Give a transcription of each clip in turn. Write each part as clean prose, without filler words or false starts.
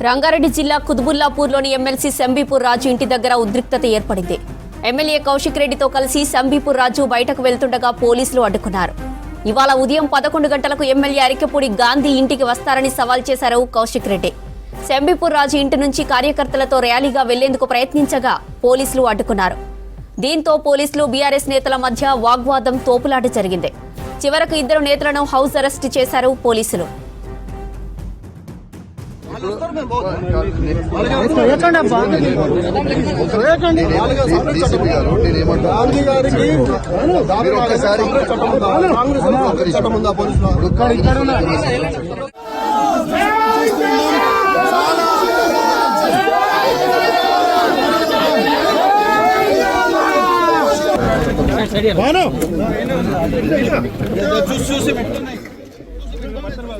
రంగారెడ్డి జిల్లా కుతుబుల్లాపూర్లోని ఎమ్మెల్సీ సంబీపూర్ రాజు ఇంటి దగ్గర ఉద్రిక్తత ఏర్పడింది. ఎమ్మెల్యే కౌశిక్ రెడ్డితో కలిసి సంబీపూర్ రాజు బయటకు వెళ్తుండగా పోలీసులు అడ్డుకున్నారు. ఇవాళ ఉదయం 11 గంటలకు ఎమ్మెల్యే అరికెపూడి గాంధీ ఇంటికి వస్తారని సవాల్ చేశారు కౌశిక్ రెడ్డి. సంబీపూర్ రాజు ఇంటి నుంచి కార్యకర్తలతో ర్యాలీగా వెళ్లేందుకు ప్రయత్నించగా పోలీసులు అడ్డుకున్నారు. దీంతో పోలీసులు బీఆర్ఎస్ నేతల మధ్య వాగ్వాదం తోపులాట జరిగింది. చివరకు ఇద్దరు నేతలను హౌస్ అరెస్ట్ చేశారు పోలీసులు.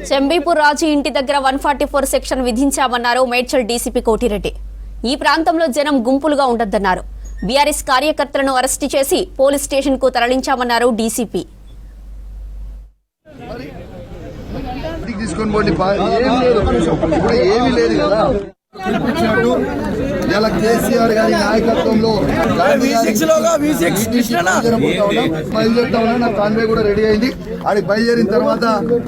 సంబీపూర్ రాజు ఇంటి దగ్గర 144 సెక్షన్ విధించామన్నారు మేడ్చల్ డీసీపీ కోటిరెడ్డి. ఈ ప్రాంతంలో జనం గుంపులుగా ఉండొద్దన్నారు. బీఆర్ఎస్ కార్యకర్తలను అరెస్టు చేసి పోలీస్ స్టేషన్ కు తరలించామన్నారు డీసీపీ. ఇలా కేసీఆర్ గారి నాయకత్వంలో బయలుదేరుతా ఉన్నా. నా కాన్వే కూడా రెడీ అయింది. ఆడికి బయలుదేరిన తర్వాత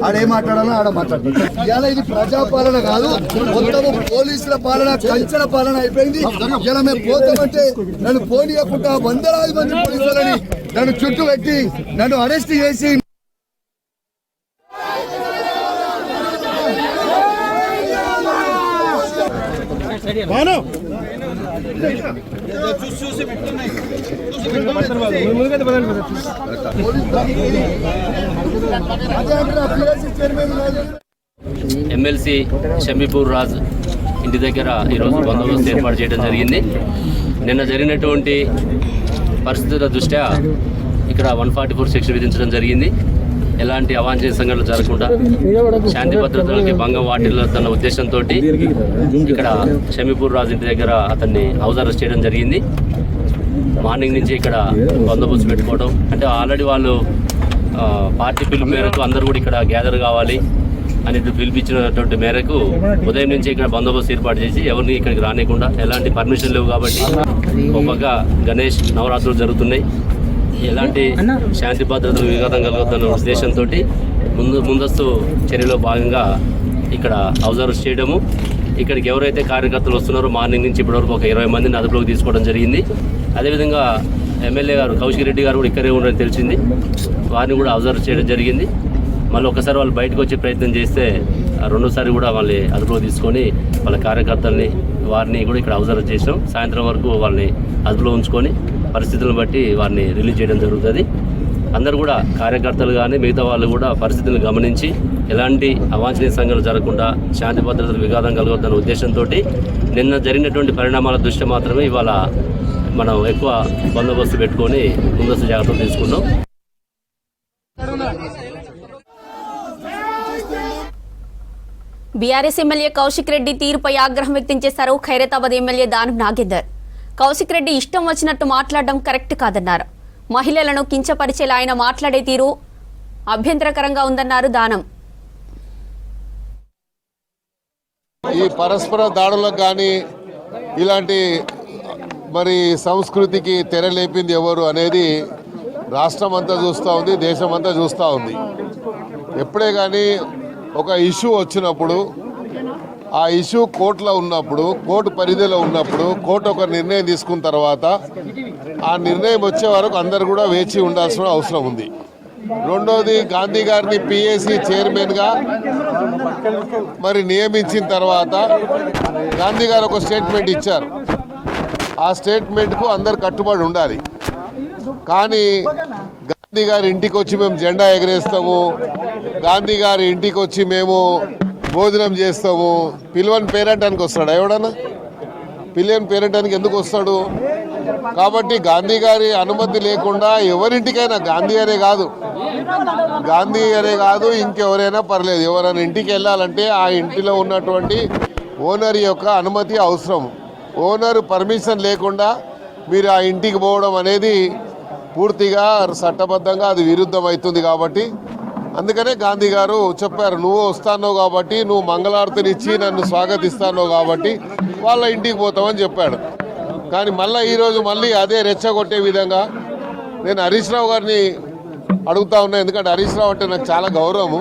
ఆడేం మాట్లాడాలో ఆడ మాట్లాడుతుంది. ఇలా ఇది ప్రజాపాలన కాదు, మొత్తం పోలీసుల పాలన, కంచెల పాలన అయిపోయింది. ఇలా మేము పోతామంటే నన్ను పోనీయకుండా వందలాది మంది పోలీసులని నన్ను చుట్టూ పెట్టి నన్ను అరెస్ట్ చేసి ఎమ్మెల్సీ సంబీపూర్ రాజ్ ఇంటి దగ్గర ఈరోజు బందోబస్తు ఏర్పాటు చేయడం జరిగింది. నిన్న జరిగినటువంటి పరిస్థితుల దృష్ట్యా ఇక్కడ 144 సెక్షన్ విధించడం జరిగింది. ఎలాంటి అవాంఛనీయ సంఘటనలు జరగకుండా శాంతి భద్రతలకి భంగం వాటిల్లుతున్న ఉద్దేశంతో ఇక్కడ సంబీపూర్ రాజు ఇంటి దగ్గర అతన్ని హౌస్ అరెస్ట్ చేయడం జరిగింది. మార్నింగ్ నుంచి ఇక్కడ బందోబస్తు పెట్టుకోవడం అంటే ఆల్రెడీ వాళ్ళు పార్టీ పిలుపు మేరకు అందరూ కూడా ఇక్కడ గ్యాదర్ కావాలి అని పిలిపించినటువంటి మేరకు ఉదయం నుంచి ఇక్కడ బందోబస్తు ఏర్పాటు చేసి ఎవరిని ఇక్కడికి రానియకుండా, ఎలాంటి పర్మిషన్ లేవు కాబట్టి ఒక పక్క గణేష్ నవరాత్రులు జరుగుతున్నాయి, ఎలాంటి శాంతి భద్రతలు విఘాతం కలుగుతున్న ఉద్దేశంతో ముందస్తు చర్యలో భాగంగా ఇక్కడ హౌస్ అరెస్ట్ చేయడము. ఇక్కడికి ఎవరైతే కార్యకర్తలు వస్తున్నారో మార్నింగ్ నుంచి ఇప్పటివరకు ఒక 20 మందిని అదుపులోకి తీసుకోవడం జరిగింది. అదేవిధంగా ఎమ్మెల్యే గారు కౌశిక్ రెడ్డి గారు కూడా ఇక్కడే ఉన్నారని తెలిసింది. వారిని కూడా హౌస్ అరెస్ట్ చేయడం జరిగింది. మళ్ళీ ఒకసారి వాళ్ళు బయటకు వచ్చే ప్రయత్నం చేస్తే రెండోసారి కూడా వాళ్ళని అదుపులో తీసుకొని వాళ్ళ కార్యకర్తల్ని వారిని కూడా ఇక్కడ హౌస్ అరెస్ట్ చేసాం. సాయంత్రం వరకు వాళ్ళని అదుపులో ఉంచుకొని పరిస్థితులను బట్టి వారిని రిలీజ్ చేయడం జరుగుతుంది. అందరూ కూడా కార్యకర్తలు కానీ మిగతా వాళ్ళు కూడా పరిస్థితులను గమనించి ఎలాంటి అవాంఛనీయ సంఘటనలు జరగకుండా శాంతి భద్రతలు విఘాతం కలుగుతున్న ఉద్దేశంతో నిన్న జరిగినటువంటి పరిణామాల దృష్ట్యా మాత్రమే ఇవాళ మనం ఎక్కువ బందోబస్తు పెట్టుకొని ముందస్తు జాగ్రత్తలు తీసుకున్నాం. బీఆర్ఎస్ ఎమ్మెల్యే కౌశిక్ రెడ్డి తీరుపై ఆగ్రహం వ్యక్తం చేశారు ఖైరతాబాద్ ఎమ్మెల్యే దానం నాగేందర్. కౌశిక్ రెడ్డి ఇష్టం వచ్చినట్టు మాట్లాడడం కరెక్ట్ కాదన్నారు. మహిళలను కించపరిచేలా ఆయన మాట్లాడే తీరు అభ్యంతరకరంగా ఉందన్నారు దానం. ఈ పరస్పర దాడులకు కానీ ఇలాంటి మరి సంస్కృతికి తెరలేపింది ఎవరు అనేది రాష్ట్రం అంతా చూస్తూ ఉంది, దేశం అంతా చూస్తూ ఉంది. ఎప్పుడే కానీ ఒక ఇష్యూ వచ్చినప్పుడు, ఆ ఇష్యూ కోర్టులో ఉన్నప్పుడు, కోర్టు పరిధిలో ఉన్నప్పుడు కోర్టు ఒక నిర్ణయం తీసుకున్న తర్వాత ఆ నిర్ణయం వచ్చే వరకు అందరు కూడా వేచి ఉండాల్సిన అవసరం ఉంది. రెండోది, గాంధీ గారిని పిఏసి చైర్మన్గా మరి నియమించిన తర్వాత గాంధీ గారు ఒక స్టేట్మెంట్ ఇచ్చారు. ఆ స్టేట్మెంట్కు అందరు కట్టుబడి ఉండాలి. కానీ గాంధీ గారి ఇంటికి వచ్చి మేము జెండా ఎగరేస్తాము, గాంధీ గారి ఇంటికి వచ్చి మేము భోజనం చేస్తాము, పిలువని పేరంటానికి వస్తాడు ఎవడన్నా? పిల్లని పేరంటానికి ఎందుకు వస్తాడు? కాబట్టి గాంధీ గారి అనుమతి లేకుండా ఎవరింటికైనా, గాంధీ అనే కాదు ఇంకెవరైనా పర్లేదు, ఎవరైనా ఇంటికి వెళ్ళాలంటే ఆ ఇంటిలో ఉన్నటువంటి ఓనర్ యొక్క అనుమతి అవసరం. ఓనర్ పర్మిషన్ లేకుండా మీరు ఆ ఇంటికి పోవడం అనేది పూర్తిగా చట్టబద్ధంగా అది విరుద్ధం అవుతుంది. కాబట్టి అందుకనే గాంధీ గారు చెప్పారు, నువ్వు వస్తానో కాబట్టి, నువ్వు మంగళారతినిచ్చి నన్ను స్వాగతిస్తానో కాబట్టి వాళ్ళ ఇంటికి పోతామని చెప్పాడు. కానీ మళ్ళీ ఈరోజు మళ్ళీ అదే రెచ్చగొట్టే విధంగా నేను హరీష్ రావు గారిని అడుగుతా ఉన్నా. ఎందుకంటే హరీష్ రావు అంటే నాకు చాలా గౌరవము.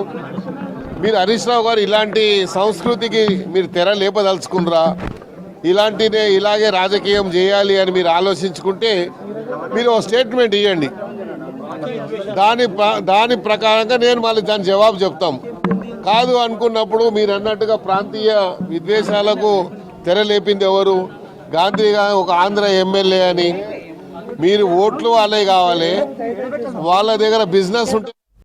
మీరు హరీష్ రావు గారు ఇలాంటి సంస్కృతికి మీరు తెర లేపదలుచుకున్నారా, ఇలాగే రాజకీయం చేయాలి అని మీరు ఆలోచించుకుంటే మీరు ఒక స్టేట్మెంట్ ఇవ్వండి. దాని ప్రకారంగా నేను మళ్ళీ దాని జవాబు చెప్తాం. కాదు అనుకున్నప్పుడు మీరు అన్నట్టుగా ప్రాంతీయ విద్వేషాలకు తెర లేపింది ఎవరు? గాంధీ గారు ఒక ఆంధ్ర ఎమ్మెల్యే అని. మీరు ఓట్లు వాళ్ళే కావాలి, వాళ్ళ దగ్గర బిజినెస్ ఉంటే